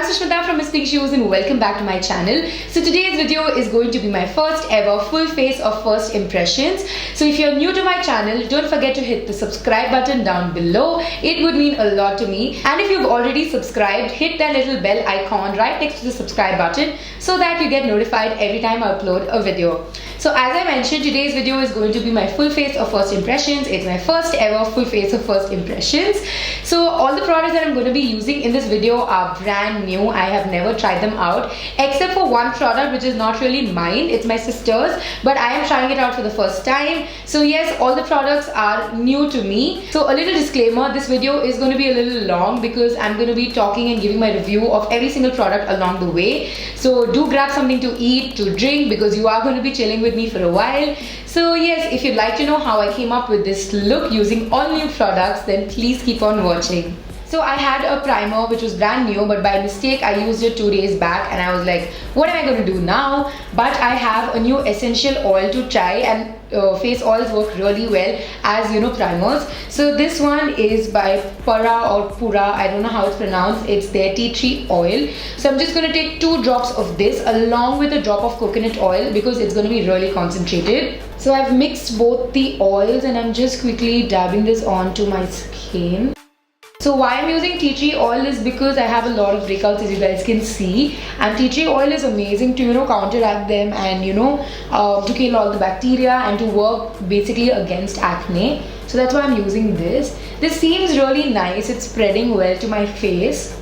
Sushmita from Miss Pink Shoes and welcome back to my channel. So today's video is going to be my first ever full face of first impressions. So if you're new to my channel, don't forget to hit the subscribe button down below. It would mean a lot to me. And if you've already subscribed, hit that little bell icon right next to the subscribe button so that you get notified every time I upload a video. So as I mentioned, today's video is going to be my full face of first impressions. It's my first ever full face of first impressions. So all the products that I'm going to be using in this video are brand new. I have never tried them out except for one product which is not really mine. It's my sister's, but I am trying it out for the first time. So yes, all the products are new to me. So a little disclaimer, this video is going to be a little long because I'm going to be talking and giving my review of every single product along the way. So do grab something to eat, to drink, because you are going to be chilling with me for a while. So yes, if you'd like to know how I came up with this look using all new products, then please keep on watching. So I had a primer which was brand new, but by mistake I used it 2 days back and I was like, what am I going to do now? But I have a new essential oil to try, and face oils work really well as primers. So this one is by Purra, I don't know how it's pronounced. It's their tea tree oil. So I'm just going to take 2 drops of this along with a drop of coconut oil because it's going to be really concentrated. So I've mixed both the oils and I'm just quickly dabbing this onto my skin. So why I'm using tea tree oil is because I have a lot of breakouts, as you guys can see, and tea tree oil is amazing to counteract them and to kill all the bacteria and to work basically against acne. So that's why I'm using this. This seems really nice. It's spreading well to my face.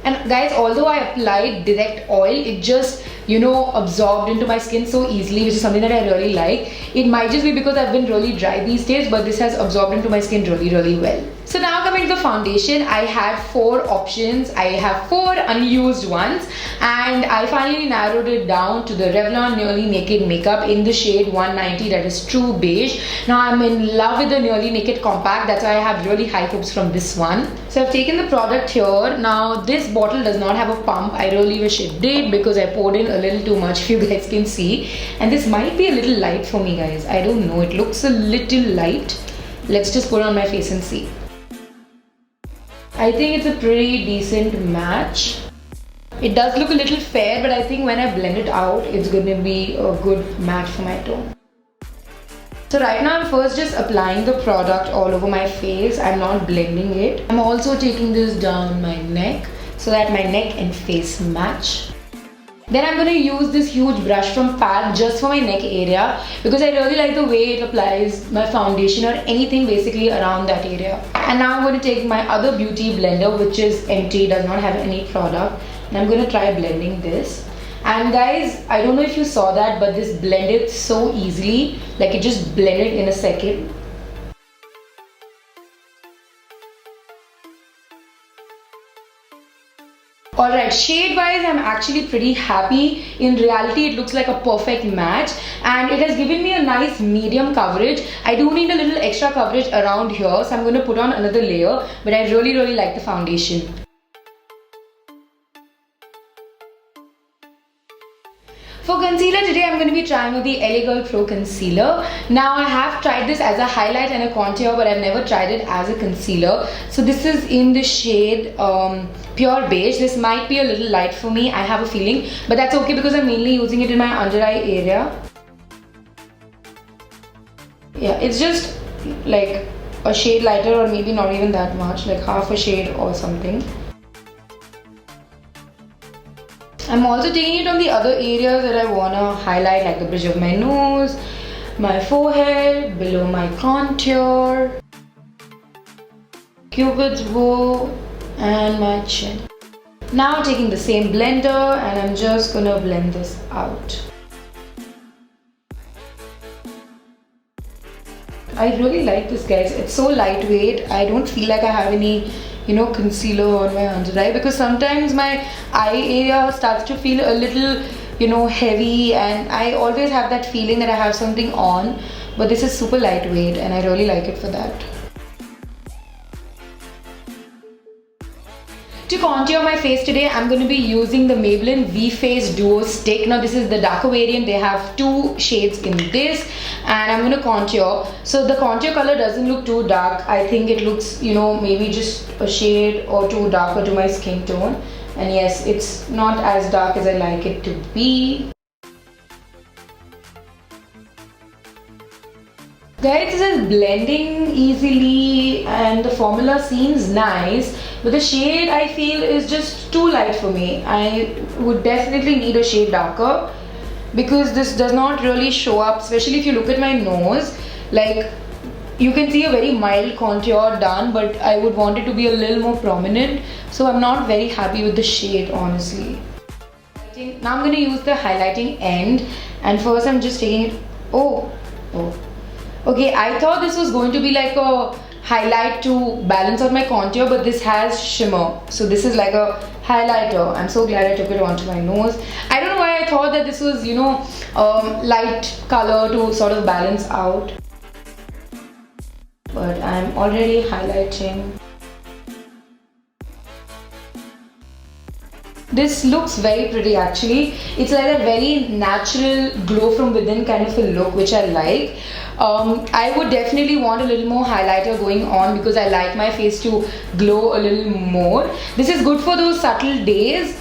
And guys, although I applied direct oil, it just absorbed into my skin so easily, which is something that I really like. It might just be because I've been really dry these days, but this has absorbed into my skin really well. So now coming to the foundation, I had 4 options. I have 4 unused ones, and I finally narrowed it down to the Revlon Nearly Naked Makeup in the shade 190, that is True Beige. Now I'm in love with the Nearly Naked Compact. That's why I have really high hopes from this one. So I've taken the product here. Now this bottle does not have a pump. I really wish it did because I poured in a little too much, if you guys can see. And this might be a little light for me, guys. I don't know. It looks a little light. Let's just put it on my face and see. I think it's a pretty decent match. It does look a little fair, but I think when I blend it out, it's going to be a good match for my tone. So right now I'm first just applying the product all over my face. I'm not blending it. I'm also taking this down my neck so that my neck and face match. Then I'm going to use this huge brush from PAC just for my neck area because I really like the way it applies my foundation or anything basically around that area. And now I'm going to take my other beauty blender, which is empty, does not have any product, and I'm going to try blending this. And guys, I don't know if you saw that, but this blended so easily, like it just blended in a second. Alright, shade wise I'm actually pretty happy. In reality it looks like a perfect match and it has given me a nice medium coverage. I do need a little extra coverage around here, so I'm going to put on another layer, but I really like the foundation. For concealer today, I'm going to be trying with the L.A.Girl Pro Concealer. Now I have tried this as a highlight and a contour, but I've never tried it as a concealer. So this is in the shade Pure Beige. This might be a little light for me, I have a feeling, but that's okay because I'm mainly using it in my under eye area. Yeah, it's just like a shade lighter, or maybe not even that much, like half a shade or something. I'm also taking it on the other areas that I want to highlight, like the bridge of my nose, my forehead, below my contour, Cupid's bow, and my chin. Now taking the same blender and I'm just gonna blend this out. I really like this, guys. It's so lightweight. I don't feel like I have any concealer on my under eye because sometimes my eye area starts to feel a little heavy, and I always have that feeling that I have something on, but this is super lightweight and I really like it for that. To contour my face today, I'm going to be using the Maybelline V Face Duo Stick. Now this is the darker variant. They have 2 shades in this, and I'm going to contour. So the contour color doesn't look too dark. I think it looks, you know, maybe just a shade or 2 darker to my skin tone. And yes, it's not as dark as I like it to be. Guys, this is blending easily and the formula seems nice, but the shade I feel is just too light for me. I would definitely need a shade darker because this does not really show up, especially if you look at my nose. Like, you can see a very mild contour done, but I would want it to be a little more prominent. So I'm not very happy with the shade, honestly. Now I'm going to use the highlighting end, and first I'm just taking it. Oh. Okay, I thought this was going to be like a highlight to balance out my contour, but this has shimmer. So this is like a highlighter. I'm so glad I took it onto my nose. I don't know why I thought that this was, you know, light color to sort of balance out. But I'm already highlighting. This looks very pretty actually. It's like a very natural glow from within kind of a look, which I like. I would definitely want a little more highlighter going on because I like my face to glow a little more. This is good for those subtle days.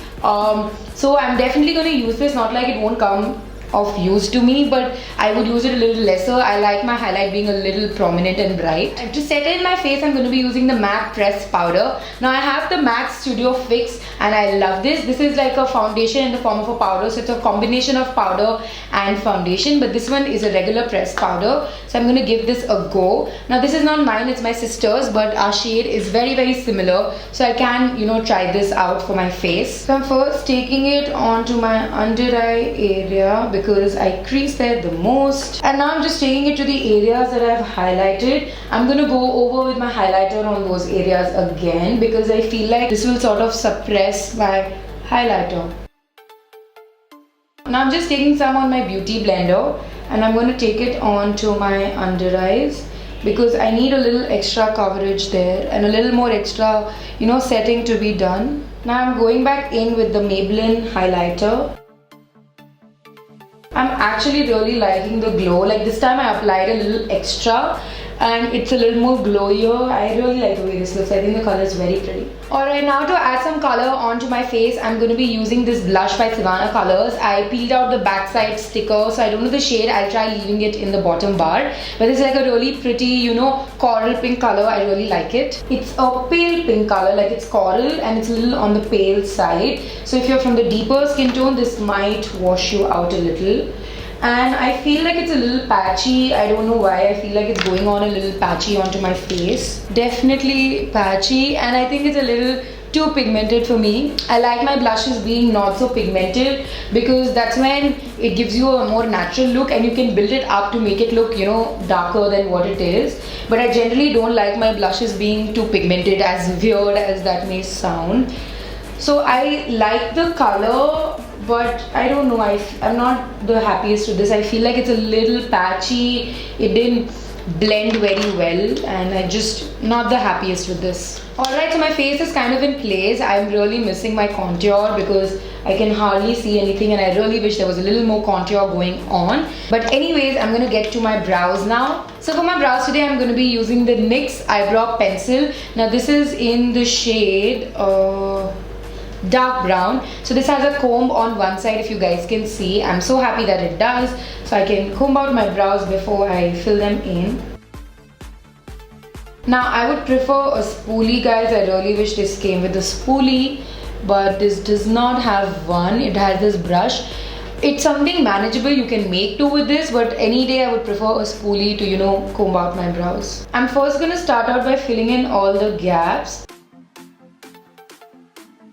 So I'm definitely going to use this, not like it won't come of use to me, but I would use it a little lesser. I like my highlight being a little prominent and bright. And to set in my face, I'm going to be using the MAC Press Powder. Now I have the MAC Studio Fix and I love this. This is like a foundation in the form of a powder, so it's a combination of powder and foundation, but this one is a regular press powder. So I'm going to give this a go. Now this is not mine, it's my sister's, but our shade is very, very similar, so I can, you know, try this out for my face. So I'm first taking it onto my under eye area because I crease there the most, and now I'm just taking it to the areas that I've highlighted. I'm going to go over with my highlighter on those areas again because I feel like this will sort of suppress my highlighter. Now I'm just taking some on my beauty blender and I'm going to take it onto my under eyes because I need a little extra coverage there and a little more extra, you know, setting to be done. Now I'm going back in with the Maybelline highlighter. I'm actually really liking the glow. Like this time I applied a little extra and it's a little more glowier. I really like the way this looks. I think the color is very pretty. Alright, now to add some color onto my face, I'm going to be using this blush by Sivanna Colors. I peeled out the backside sticker, so I don't know the shade. I'll try leaving it in the bottom bar. But it's like a really pretty, you know, coral pink color. I really like it. It's a pale pink color, like it's coral and it's a little on the pale side. So if you're from the deeper skin tone, this might wash you out a little. And I feel like it's a little patchy. I don't know why. I feel like it's going on a little patchy onto my face. Definitely patchy, and I think it's a little too pigmented for me. I like my blushes being not so pigmented because that's when it gives you a more natural look and you can build it up to make it look, you know, darker than what it is. But I generally don't like my blushes being too pigmented, as weird as that may sound. So I like the color, but I don't know, I'm not the happiest with this. I feel like it's a little patchy. It didn't blend very well and I'm just not the happiest with this. Alright, so my face is kind of in place. I'm really missing my contour because I can hardly see anything and I really wish there was a little more contour going on. But anyways, I'm going to get to my brows now. So for my brows today, I'm going to be using the NYX Eyebrow Pencil. Now this is in the shade dark brown. So this has a comb on one side, if you guys can see. I'm so happy that it does, so I can comb out my brows before I fill them in. Now I would prefer a spoolie, guys. I really wish this came with a spoolie, but this does not have one. It has this brush. It's something manageable you can make do with this, but any day I would prefer a spoolie to, you know, comb out my brows. I'm first going to start out by filling in all the gaps.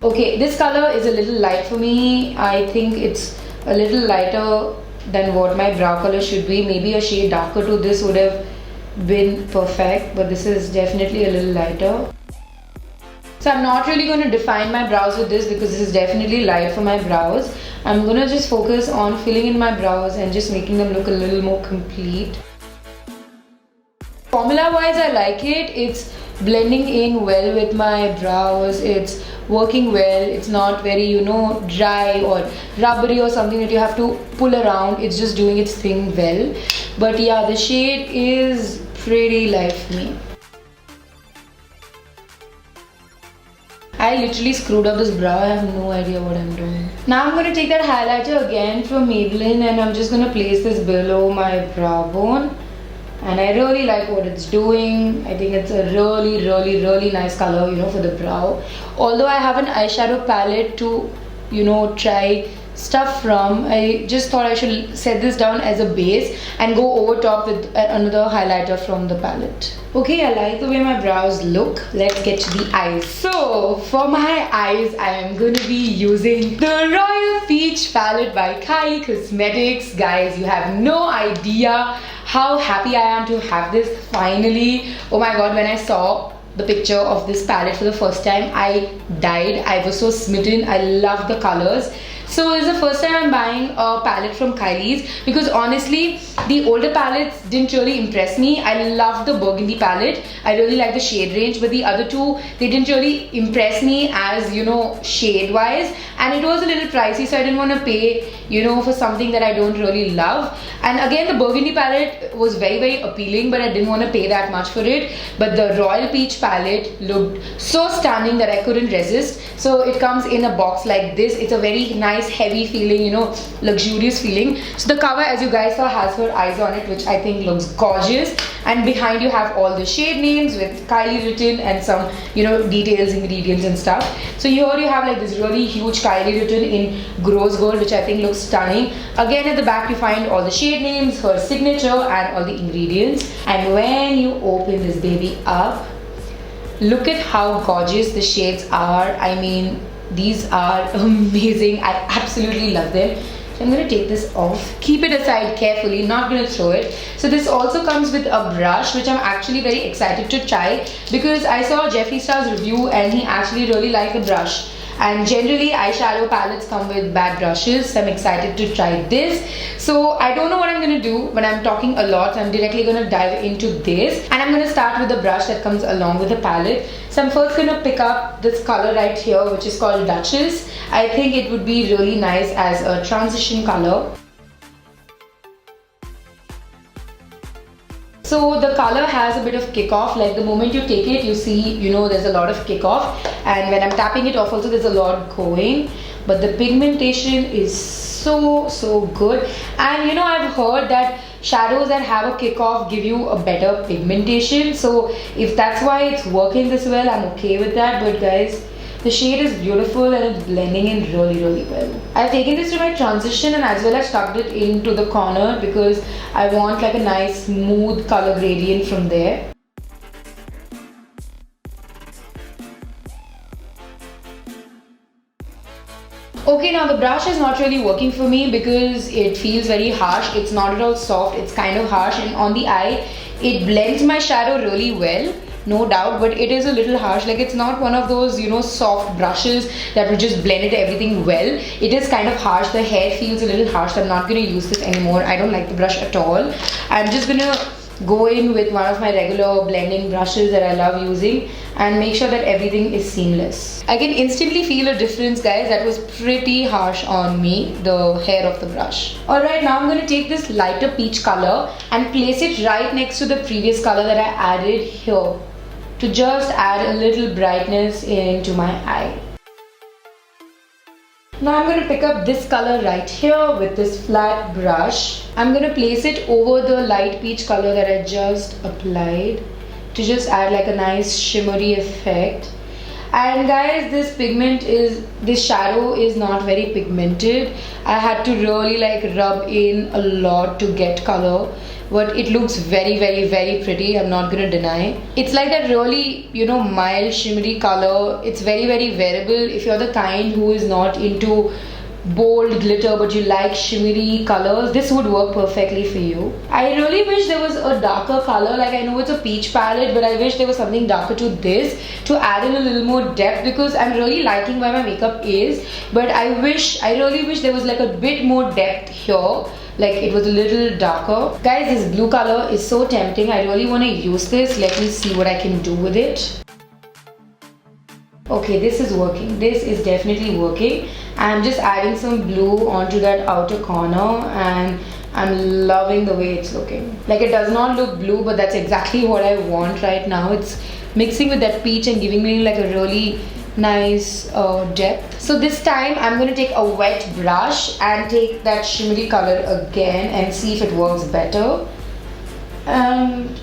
Okay, this color is a little light for me. I think it's a little lighter than what my brow color should be. Maybe a shade darker to this would have been perfect, but this is definitely a little lighter. So I'm not really going to define my brows with this because this is definitely light for my brows. I'm going to just focus on filling in my brows and just making them look a little more complete. Formula wise, I like it. It's blending in well with my brows. It's working well. It's not very, you know, dry or rubbery or something that you have to pull around. It's just doing its thing well. But yeah, the shade is pretty light for me. I literally screwed up this brow. I have no idea what I'm doing. Now I'm going to take that highlighter again from Maybelline and I'm just going to place this below my brow bone. And I really like what it's doing. I think it's a really nice color, you know, for the brow. Although I have an eyeshadow palette to, you know, try stuff from, I just thought I should set this down as a base and go over top with another highlighter from the palette. Okay, I like the way my brows look. Let's get to the eyes. So for my eyes, I am going to be using the Royal Peach palette by Kylie Cosmetics. Guys, you have no idea how happy I am to have this finally. Oh my god, when I saw the picture of this palette for the first time, I died. I was so smitten. I love the colors. So this is the first time I'm buying a palette from Kylie's, because honestly the older palettes didn't really impress me. I love the burgundy palette. I really like the shade range, but the other two, they didn't really impress me as, you know, shade wise, and it was a little pricey, so I didn't want to pay, you know, for something that I don't really love. And again, the burgundy palette was very appealing, but I didn't want to pay that much for it. But the Royal Peach palette looked so stunning that I couldn't resist. So it comes in a box like this. It's a very nice heavy feeling, you know, luxurious feeling. So the cover, as you guys saw, has her eyes on it, which I think looks gorgeous. And behind you have all the shade names with Kylie written and some, you know, details, ingredients and stuff. So here you have like this really huge Kylie written in rose gold, which I think looks stunning. Again, at the back you find all the shade names, her signature and all the ingredients. And when you open this baby up, look at how gorgeous the shades are. I mean, these are amazing. I absolutely love them. So I'm going to take this off. Keep it aside carefully, not going to throw it. So this also comes with a brush, which I'm actually very excited to try, because I saw Jeffree Star's review and he actually really liked the brush. And generally eyeshadow palettes come with bad brushes, so I'm excited to try this. So I don't know what I'm going to do, but I'm talking a lot, so I'm directly going to dive into this. And I'm going to start with the brush that comes along with the palette. So I'm first going to pick up this color right here, which is called Duchess. I think it would be really nice as a transition color. So the color has a bit of kickoff, like the moment you take it, you see, you know, there's a lot of kickoff, and when I'm tapping it off also there's a lot going, but the pigmentation is so good. And you know, I've heard that shadows that have a kickoff give you a better pigmentation, so if that's why it's working this well, I'm okay with that. But guys, the shade is beautiful and it's blending in really well. I've taken this to my transition and as well as tucked it into the corner because I want like a nice smooth color gradient from there. Okay, now the brush is not really working for me because it feels very harsh. It's not at all soft, it's kind of harsh, and on the eye it blends my shadow really well, no doubt, but it is a little harsh. Like, it's not one of those, you know, soft brushes that will just blend it everything well. It is kind of harsh. The hair feels a little harsh, so I'm not going to use this anymore. I don't like the brush at all. I'm just going to go in with one of my regular blending brushes that I love using and make sure that everything is seamless. I can instantly feel a difference, guys. That was pretty harsh on me, the hair of the brush. Alright, now I'm going to take this lighter peach color and place it right next to the previous color that I added here, to just add a little brightness into my eye. Now I'm going to pick up this color right here with this flat brush. I'm going to place it over the light peach color that I just applied to just add like a nice shimmery effect. And guys, this shadow is not very pigmented. I had to really like rub in a lot to get color, but it looks very pretty. I'm not gonna deny. It's like that really, you know, mild shimmery color. It's very wearable. If you're the kind who is not into bold glitter but you like shimmery colors, this would work perfectly for you. I really wish there was a darker color. Like, I know it's a peach palette, but I wish there was something darker to this to add in a little more depth, because I'm really liking where my makeup is, but I really wish there was like a bit more depth here, like it was a little darker. Guys, this blue color is so tempting. I really want to use this. Let me see what I can do with it. Okay, this is working. This is definitely working. I'm just adding some blue onto that outer corner and I'm loving the way it's looking. Like, it does not look blue, but that's exactly what I want right now. It's mixing with that peach and giving me like a really nice depth. So this time I'm going to take a wet brush and take that shimmery color again and see if it works better. And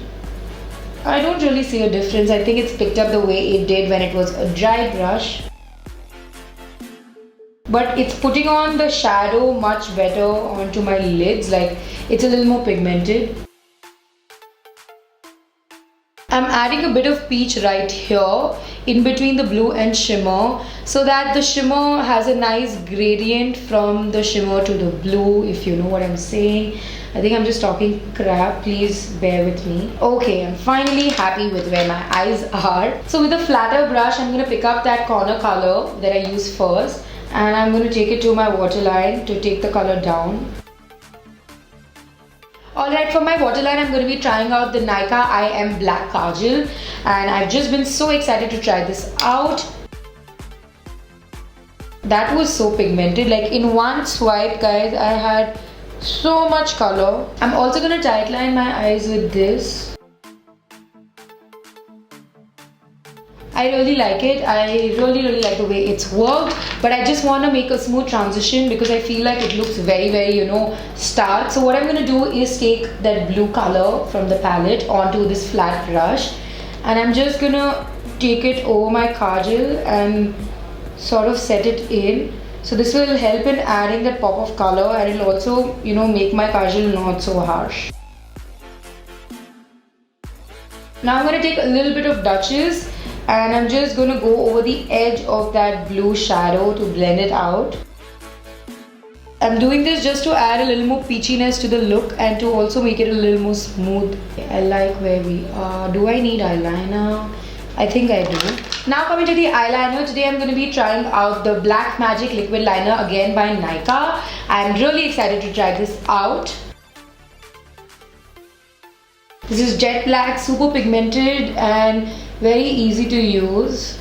I don't really see a difference. I think it's picked up the way it did when it was a dry brush. But it's putting on the shadow much better onto my lids. Like, it's a little more pigmented. I'm adding a bit of peach right here in between the blue and shimmer so that the shimmer has a nice gradient from the shimmer to the blue, if you know what I'm saying. I think I'm just talking crap, please bear with me. Okay, I'm finally happy with where my eyes are. So with a flatter brush, I'm going to pick up that corner color that I used first and I'm going to take it to my waterline to take the color down. Alright, for my waterline, I'm going to be trying out the Nykaa Eye Black Kajal and I've just been so excited to try this out. That was so pigmented, like in one swipe guys, I had so much color. I'm also going to tightline my eyes with this. I really like it. I really like the way it's worked, but I just want to make a smooth transition because I feel like it looks very, you know, stark. So what I'm going to do is take that blue color from the palette onto this flat brush and I'm just going to take it over my kajal and sort of set it in. So this will help in adding that pop of color and it'll also, you know, make my kajal not so harsh. Now I'm going to take a little bit of Duchess and I'm just going to go over the edge of that blue shadow to blend it out. I'm doing this just to add a little more peachiness to the look and to also make it a little more smooth. I like where we are. Do I need eyeliner? I think I do. Now coming to the eyeliner, today I'm going to be trying out the Black Magic Liquid Liner again by Nykaa. I'm really excited to try this out. This is jet black, super pigmented and very easy to use.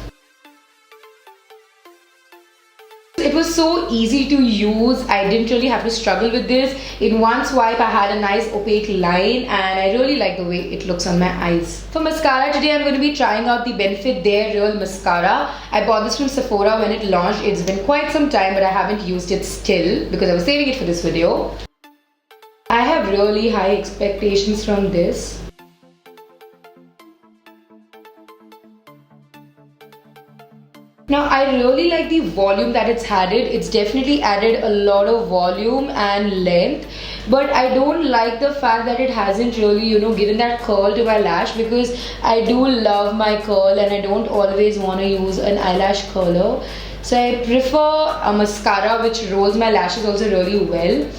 It was so easy to use. I didn't really have to struggle with this. In one swipe I had a nice opaque line and I really like the way it looks on my eyes. For mascara, today I'm going to be trying out the Benefit Their Real Mascara. I bought this from Sephora when it launched. It's been quite some time but I haven't used it still because I was saving it for this video. I have really high expectations from this. Now I really like the volume that it's added. It's definitely added a lot of volume and length, but I don't like the fact that it hasn't really, you know, given that curl to my lash because I do love my curl and I don't always want to use an eyelash curler. So I prefer a mascara which rolls my lashes also really well.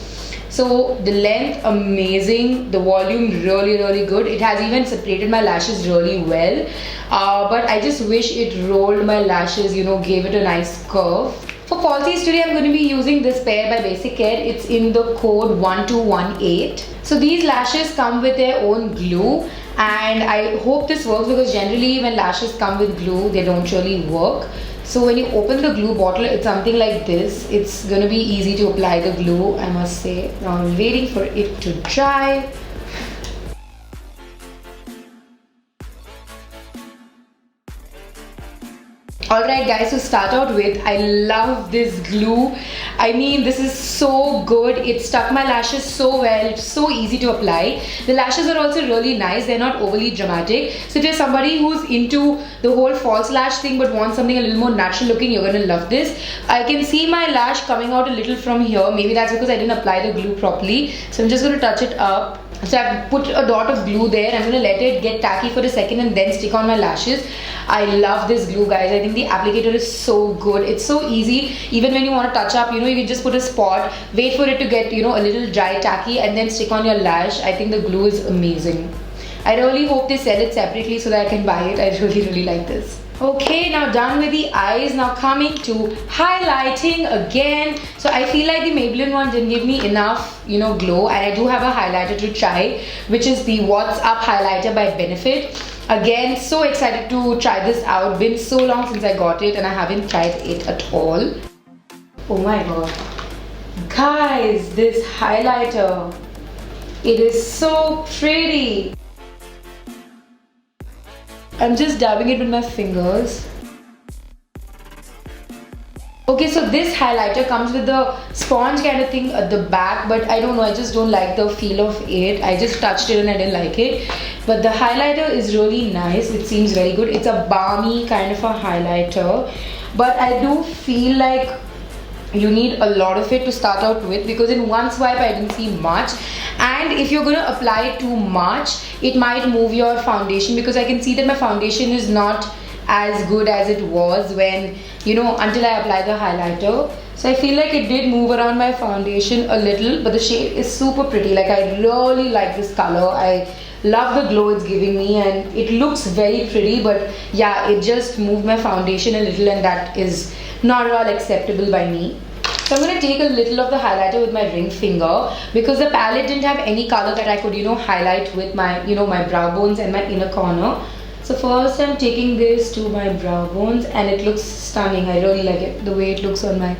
So the length amazing, the volume really good. It has even separated my lashes really well, but I just wish it rolled my lashes, you know, gave it a nice curve. For falsies today I'm going to be using this pair by Basic Care. It's in the code 1218. So these lashes come with their own glue and I hope this works because generally when lashes come with glue they don't really work. So when you open the glue bottle, it's something like this. It's going to be easy to apply the glue, I must say. Now I'm waiting for it to dry. Alright guys, to start out with, I love this glue. I mean, this is so good. It stuck my lashes so well. It's so easy to apply. The lashes are also really nice. They're not overly dramatic. So if you're somebody who's into the whole false lash thing but wants something a little more natural looking, you're going to love this. I can see my lash coming out a little from here. Maybe that's because I didn't apply the glue properly. So I'm just going to touch it up. So I've put a dot of glue there. I'm going to let it get tacky for a second and then stick on my lashes. I love this glue guys. I think the applicator is so good. It's so easy. Even when you want to touch up, you know, you can just put a spot, wait for it to get, you know, a little dry tacky and then stick on your lash. I think the glue is amazing. I really hope they sell it separately so that I can buy it. I really like this. Okay, now done with the eyes. Now coming to highlighting again. So I feel like the Maybelline one didn't give me enough, you know, glow, and I do have a highlighter to try, which is the Wassup highlighter by Benefit. Again, so excited to try this out. Been so long since I got it and I haven't tried it at all. Oh my god. Guys, this highlighter. It is so pretty. I'm just dabbing it with my fingers. Okay, so this highlighter comes with the sponge kind of thing at the back, but I don't know, I just don't like the feel of it. I just touched it and I didn't like it. But the highlighter is really nice. It seems very good. It's a balmy kind of a highlighter. But I do feel like you need a lot of it to start out with, because in one swipe I didn't see much, and if you're gonna apply it too much it might move your foundation, because I can see that my foundation is not as good as it was when, you know, until I apply the highlighter. So I feel like it did move around my foundation a little, but the shade is super pretty. Like, I really like this color. I love the glow it's giving me and it looks very pretty, but yeah, it just moved my foundation a little and that is not at all acceptable by me. So I'm going to take a little of the highlighter with my ring finger, because the palette didn't have any color that I could, you know, highlight with my, you know, my brow bones and my inner corner. So first I'm taking this to my brow bones and it looks stunning. I really like it, the way it looks on my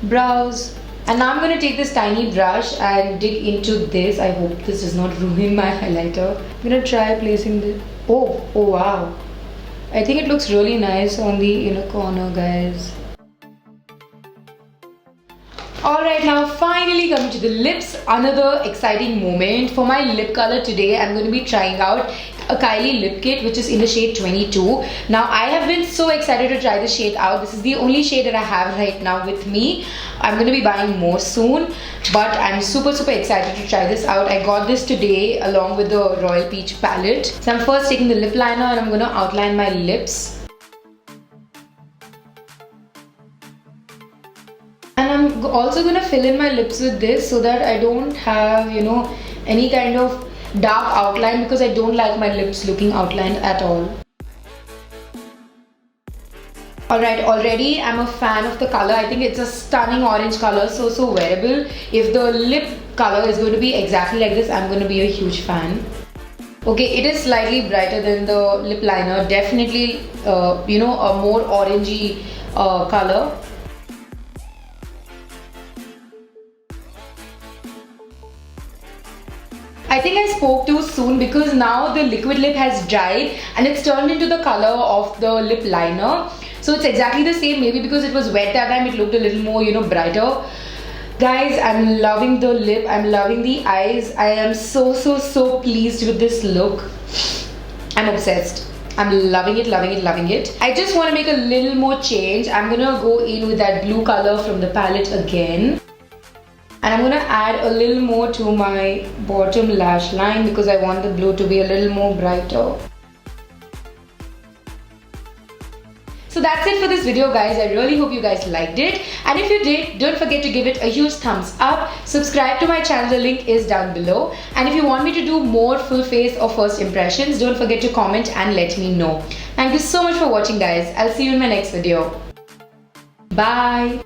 brows. And now I'm going to take this tiny brush and dig into this. I hope this does not ruin my highlighter. I'm going to try placing this. Oh wow. I think it looks really nice on the inner corner, guys. Alright, now finally coming to the lips, another exciting moment. For my lip color today, I'm going to be trying out a Kylie lip kit which is in the shade 22. Now I have been so excited to try this shade out. This is the only shade that I have right now with me. I'm going to be buying more soon, but I'm super excited to try this out. I got this today along with the Royal Peach palette. So I'm first taking the lip liner and I'm going to outline my lips. And I'm also going to fill in my lips with this so that I don't have, you know, any kind of dark outline, because I don't like my lips looking outlined at all. Alright, already I'm a fan of the color. I think it's a stunning orange color, so wearable. If the lip color is going to be exactly like this, I'm going to be a huge fan. Okay, it is slightly brighter than the lip liner. Definitely, you know, a more orangey color. I think I spoke too soon, because now the liquid lip has dried and it's turned into the color of the lip liner. So it's exactly the same. Maybe because it was wet that time, it looked a little more, you know, brighter. Guys, I'm loving the lip. I'm loving the eyes. I am so pleased with this look. I'm obsessed. I'm loving it. I just want to make a little more change. I'm gonna go in with that blue color from the palette again. And I'm going to add a little more to my bottom lash line, because I want the blue to be a little more brighter. So that's it for this video, guys. I really hope you guys liked it. And if you did, don't forget to give it a huge thumbs up. Subscribe to my channel, the link is down below. And if you want me to do more full face or first impressions, don't forget to comment and let me know. Thank you so much for watching, guys. I'll see you in my next video. Bye.